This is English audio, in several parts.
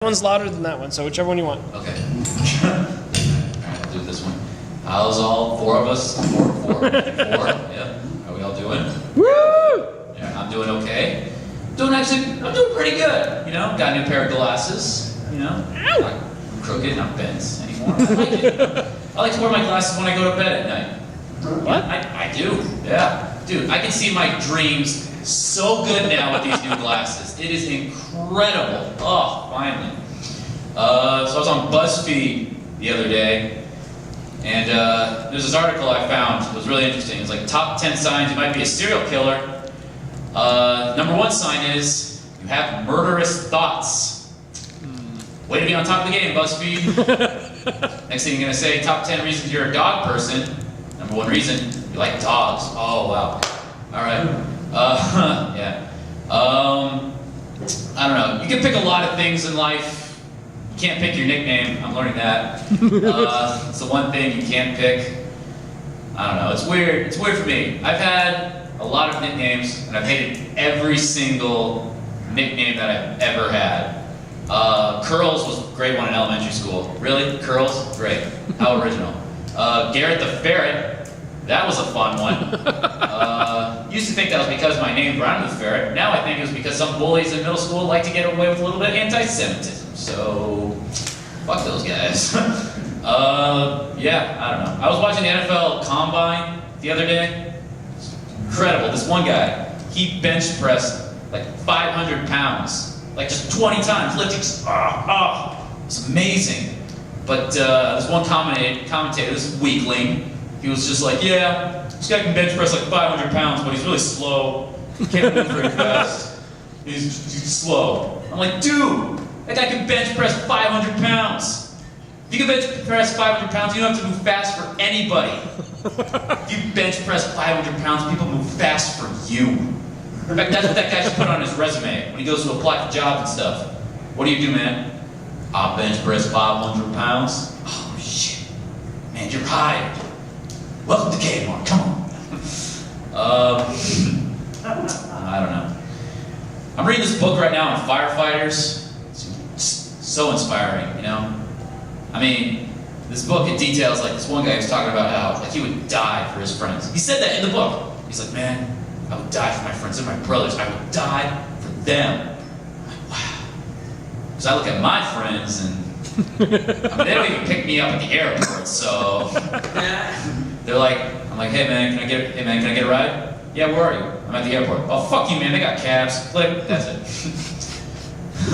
One's louder than that one, so whichever one you want. Okay. Alright, I'll do this one. How's all four of us? Four. Yeah. How we all doing? Woo! Yeah, I'm doing okay. I'm doing pretty good. You know, got a new pair of glasses. You know, I'm crooked, not bent anymore. I like it. I like to wear my glasses when I go to bed at night. What? I do. Yeah, dude, I can see my dreams so good now with these new glasses. It is incredible. Oh, finally. So I was on BuzzFeed the other day, and there's this article I found. It was really interesting. It's like top 10 signs you might be a serial killer. Number one sign is you have murderous thoughts. Way to be on top of the game, BuzzFeed. Next thing you're gonna say, top 10 reasons you're a dog person. Number one reason, you like dogs. Oh, wow. All right. Yeah. I don't know. You can pick a lot of things in life. You can't pick your nickname. I'm learning that. It's the one thing you can't pick. I don't know. It's weird. It's weird for me. I've had a lot of nicknames, and I've hated every single nickname that I've ever had. Curls was a great one in elementary school. Really? Curls? Great. How original. Garrett the Ferret. That was a fun one. Used to think that was because my name rhymed with ferret. Now I think it was because some bullies in middle school like to get away with a little bit of anti-Semitism. So, fuck those guys. Yeah, I don't know. I was watching the NFL Combine the other day. It's incredible. This one guy, he bench pressed like 500 pounds. Like just 20 times, lifting. It's amazing. But this one commentator, this weakling, he was just like, yeah, this guy can bench press like 500 pounds, but he's really slow. He can't move very fast. He's slow. I'm like, dude, that guy can bench press 500 pounds. If you can bench press 500 pounds, you don't have to move fast for anybody. If you bench press 500 pounds, people move fast for you. In fact, that's what that guy should put on his resume when he goes to apply for jobs and stuff. What do you do, man? I bench press 500 pounds. Oh, shit. Man, you're hired. Welcome to Kmart, come on. I don't know. I'm reading this book right now on firefighters. It's so inspiring, you know? I mean, this book, it details, like, this one guy was talking about how, like, he would die for his friends. He said that in the book. He's like, man, I would die for my friends and my brothers. I would die for them. I'm like, wow. Because I look at my friends and, I mean, they don't even pick me up at the airport, so... They're like, I'm like, hey man, can I get a ride? Yeah, where are you? I'm at the airport. Oh, fuck you, man, they got cabs. Click, that's it. I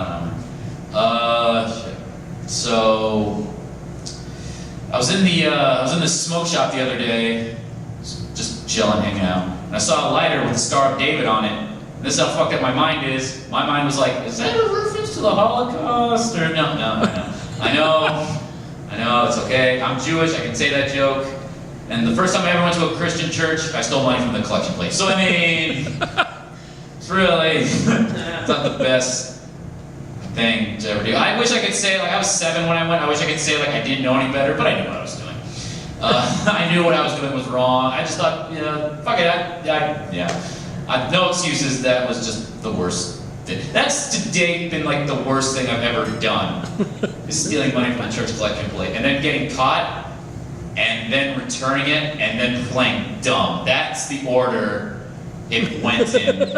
don't know. Shit. So, I was in the smoke shop the other day, just chilling, hanging out, and I saw a lighter with the Star of David on it. And this is how fucked up my mind is. My mind was like, is that a reference to the Holocaust? Or no, I know, it's okay. I'm Jewish, I can say that joke. And the first time I ever went to a Christian church, I stole money from the collection plate. So I mean, it's really, it's not the best thing to ever do. I wish I could say, like, I was 7 when I went, I wish I could say, like, I didn't know any better, but I knew what I was doing. I knew what I was doing was wrong. I just thought, you know, fuck it, yeah. No excuses, that was just the worst thing. That's to date been like the worst thing I've ever done, is stealing money from the church collection plate, and then getting caught, and then returning it, and then playing dumb. That's the order it went in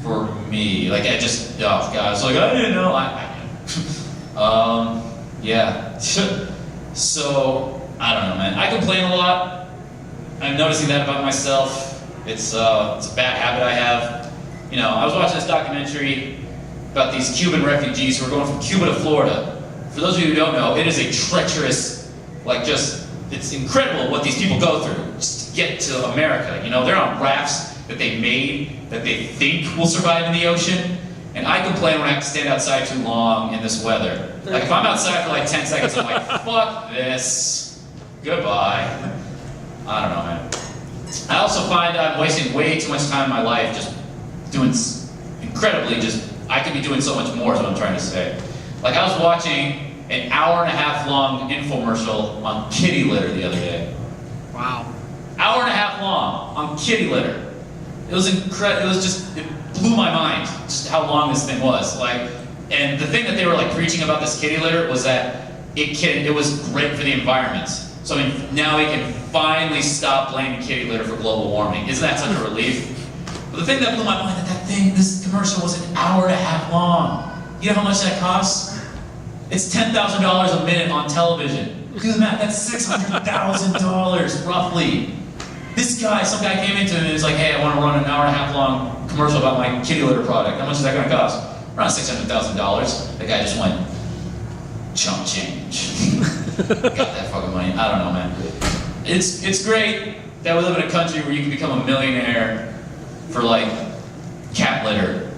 for me. Like, I just, oh God, I was like, I didn't know, yeah. So, I don't know, man. I complain a lot. I'm noticing that about myself. It's a bad habit I have. You know, I was watching this documentary about these Cuban refugees who are going from Cuba to Florida. For those of you who don't know, it is a treacherous, like, just, it's incredible what these people go through just to get to America. You know, they're on rafts that they made that they think will survive in the ocean. And I complain when I have to stand outside too long in this weather. Like, if I'm outside for like 10 seconds, I'm like, fuck this. Goodbye. I don't know, man. I also find I'm wasting way too much time in my life just doing I could be doing so much more is what I'm trying to say. Like, I was watching an hour-and-a-half long infomercial on kitty litter the other day. Wow. Hour-and-a-half long on kitty litter. It was incredible. It blew my mind just how long this thing was. Like, And the thing that they were like preaching about this kitty litter was that it was great for the environment. So I mean, now we can finally stop blaming kitty litter for global warming. Isn't that such a relief? But the thing that blew my mind this commercial was an hour and a half long. You know how much that costs? It's $10,000 a minute on television. Do the math, that's $600,000 roughly. This guy, some guy came into it and was like, hey, I want to run an hour and a half long commercial about my kitty litter product. How much is that going to cost? Around $600,000. The guy just went, chump change. Got that fucking money. I don't know, man. It's great that we live in a country where you can become a millionaire for like cat litter.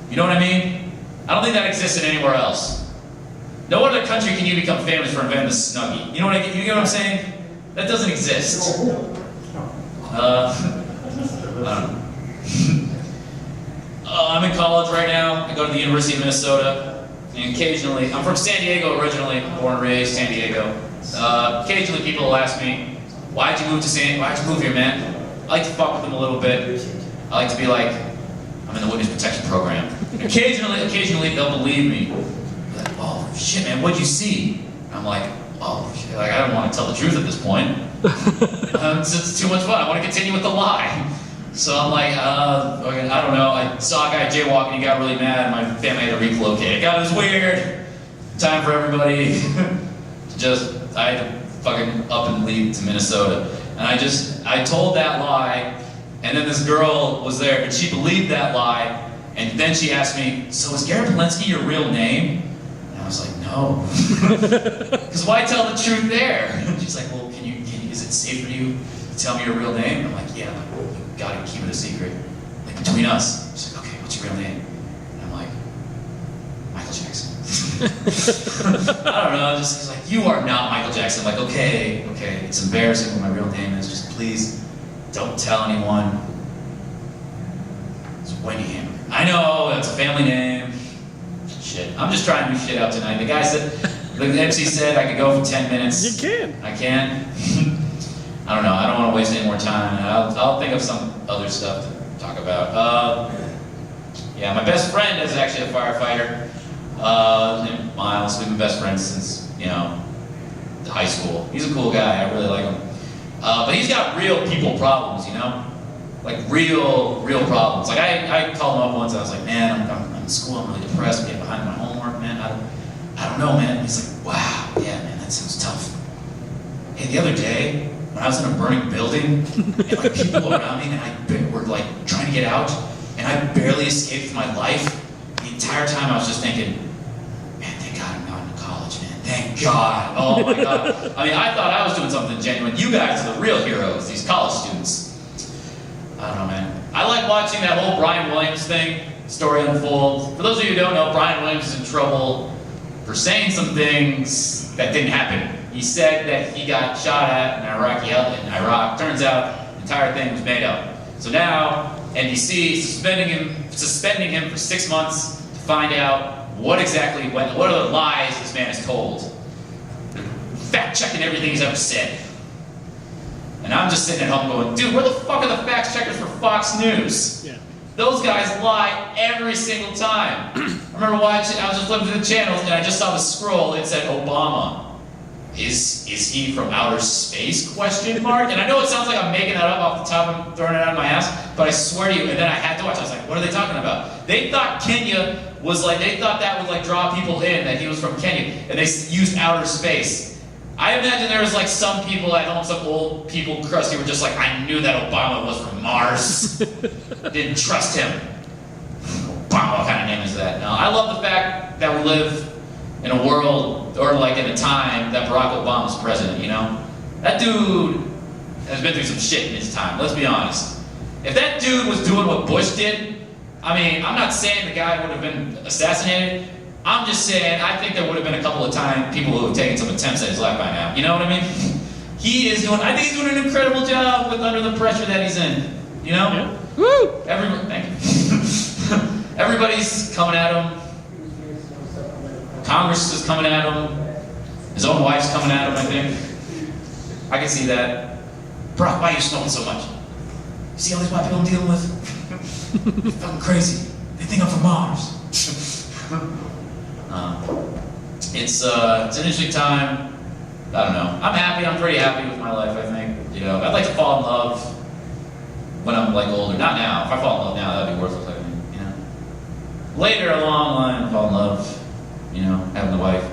You know what I mean? I don't think that existed anywhere else. No other country can you become famous for inventing the Snuggie. You know what you get what I'm saying? That doesn't exist. I don't know. I'm in college right now. I go to the University of Minnesota. And occasionally, I'm from San Diego originally, born and raised San Diego. Occasionally people will ask me, why'd you move here, man? I like to fuck with them a little bit. I like to be like, I'm in the witness protection program. And occasionally they'll believe me. They're like, oh shit, man, what'd you see? And I'm like, oh shit, like I don't want to tell the truth at this point. It's too much fun. I want to continue with the lie. So I'm like, I don't know. I saw a guy jaywalking, he got really mad, and my family had to relocate. God, it was weird. Time for everybody. I had to fucking up and leave to Minnesota. And I told that lie, and then this girl was there, and she believed that lie, and then she asked me, so is Garrett Palensky your real name? And I was like, no. Because why tell the truth there? And she's like, well, is it safe for you to tell me your real name? I'm like, yeah. Gotta keep it a secret, like between us. She's like, okay, what's your real name? And I'm like, Michael Jackson. I don't know, just like, you are not Michael Jackson. I'm like, okay, it's embarrassing what my real name is. Just please don't tell anyone. It's Wendy Hammer. I know, that's a family name. Shit, I'm just trying to do shit out tonight. The guy said, the MC said I could go for 10 minutes. You can. I can. I don't know, I don't want to waste any more time. I'll think of some other stuff to talk about. Yeah, my best friend is actually a firefighter. His name is Miles. We've been best friends since, high school. He's a cool guy, I really like him. But he's got real people problems, Like real problems. Like I called him up once and I was like, man, I'm in school, I'm really depressed, I'm getting behind my homework, man. I don't know, man. He's like, wow, yeah, man, that sounds tough. Hey, the other day, when I was in a burning building, and like people around me, and I were like trying to get out, and I barely escaped with my life. The entire time I was just thinking, man, thank God I'm not in college, man. Thank God. Oh my God. I mean, I thought I was doing something genuine. You guys are the real heroes, these college students. I don't know, man. I like watching that whole Brian Williams story unfold. For those of you who don't know, Brian Williams is in trouble for saying some things that didn't happen. He said that he got shot at in Iraq. Turns out the entire thing was made up. So now NBC is suspending him for 6 months to find out what are the lies this man has told. Fact checking everything he's ever said. And I'm just sitting at home going, dude, where the fuck are the fact checkers for Fox News? Yeah. Those guys lie every single time. I remember watching, I was just looking through the channels and I just saw the scroll, it said Obama. Is he from outer space, question mark? And I know it sounds like I'm making that up off the top and throwing it out of my ass, but I swear to you, and then I had to watch, I was like, what are they talking about? They thought Kenya was like, they thought that would like draw people in, that he was from Kenya, and they used outer space. I imagine there was like some people at home, some old people, crusty, were just like, I knew that Obama was from Mars. Didn't trust him. Obama, what kind of name is that? No, I love the fact that we live in a world, or like in a time that Barack Obama's president, That dude has been through some shit in his time, let's be honest. If that dude was doing what Bush did, I mean, I'm not saying the guy would have been assassinated, I'm just saying I think there would have been a couple of people who have taken some attempts at his life by now, you know what I mean? I think he's doing an incredible job under the pressure that he's in, Yeah. Woo! Thank you. Everybody's coming at him. Congress is coming at him. His own wife's coming at him, I think. I can see that. Brock, why are you smoking so much? You see all these white people I'm dealing with? They're fucking crazy. They think I'm from Mars. It's an interesting time. I don't know. I'm happy. I'm pretty happy with my life, I think. You know, I'd like to fall in love when I'm like older. Not now. If I fall in love now, that'd be worthless, I think. You know. Later along the line, fall in love. You know, having a wife,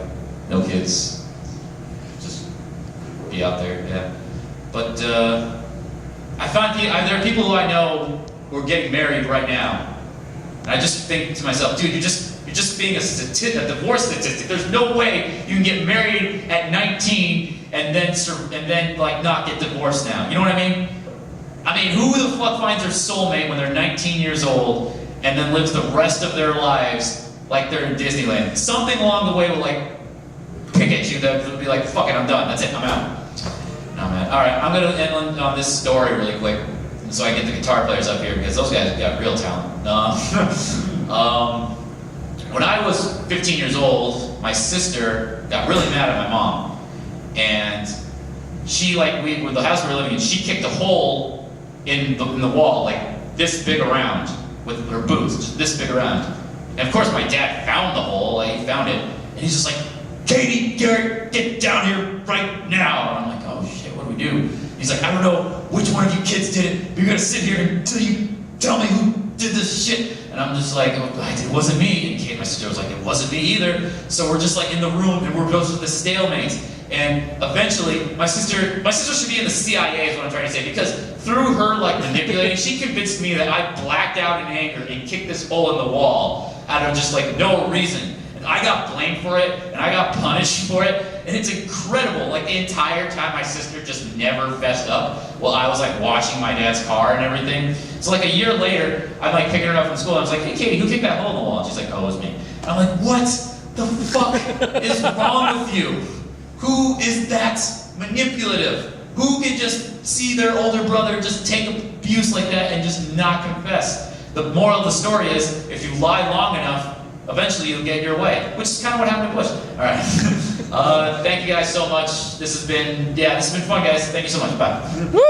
no kids, just be out there. Yeah. But I find there are people who I know who are getting married right now, and I just think to myself, dude, you're just being a divorce statistic. There's no way you can get married at 19 and then like not get divorced now. You know what I mean? I mean, who the fuck finds their soulmate when they're 19 years old and then lives the rest of their lives like they're in Disneyland? Something along the way will like pick at you that will be like, fuck it, I'm done. That's it, I'm out. No, man. All right, I'm gonna end on this story really quick, so I get the guitar players up here because those guys got real talent. When I was 15 years old, my sister got really mad at my mom, and she with the house we were living in, she kicked a hole in the wall like this big around with her boots, just this big around. And of course, my dad found the hole. Like, he found it, and he's just like, "Katie, Garrett, get down here right now!" And I'm like, "Oh shit, what do we do?" He's like, "I don't know which one of you kids did it, but you're gonna sit here until you tell me who did this shit." And I'm just like, "It wasn't me." And Kate, my sister, was like, "It wasn't me either." So we're just like in the room, and we're both at the stalemate. And eventually, my sister should be in the CIA, is what I'm trying to say, because through her like manipulating, she convinced me that I blacked out in anger and kicked this hole in the wall out of just like no reason. And I got blamed for it, and I got punished for it, and it's incredible. Like the entire time, my sister just never fessed up while I was like washing my dad's car and everything. So like a year later, I'm like picking her up from school, and I was like, "Hey Katie, who kicked that hole in the wall?" And she's like, "Oh, it was me." And I'm like, "What the fuck is wrong with you? Who is that manipulative? Who can just see their older brother just take abuse like that and just not confess?" The moral of the story is, if you lie long enough, eventually you'll get your way, which is kind of what happened to Bush. All right. Thank you guys so much. This has been fun, guys. Thank you so much. Bye. Woo!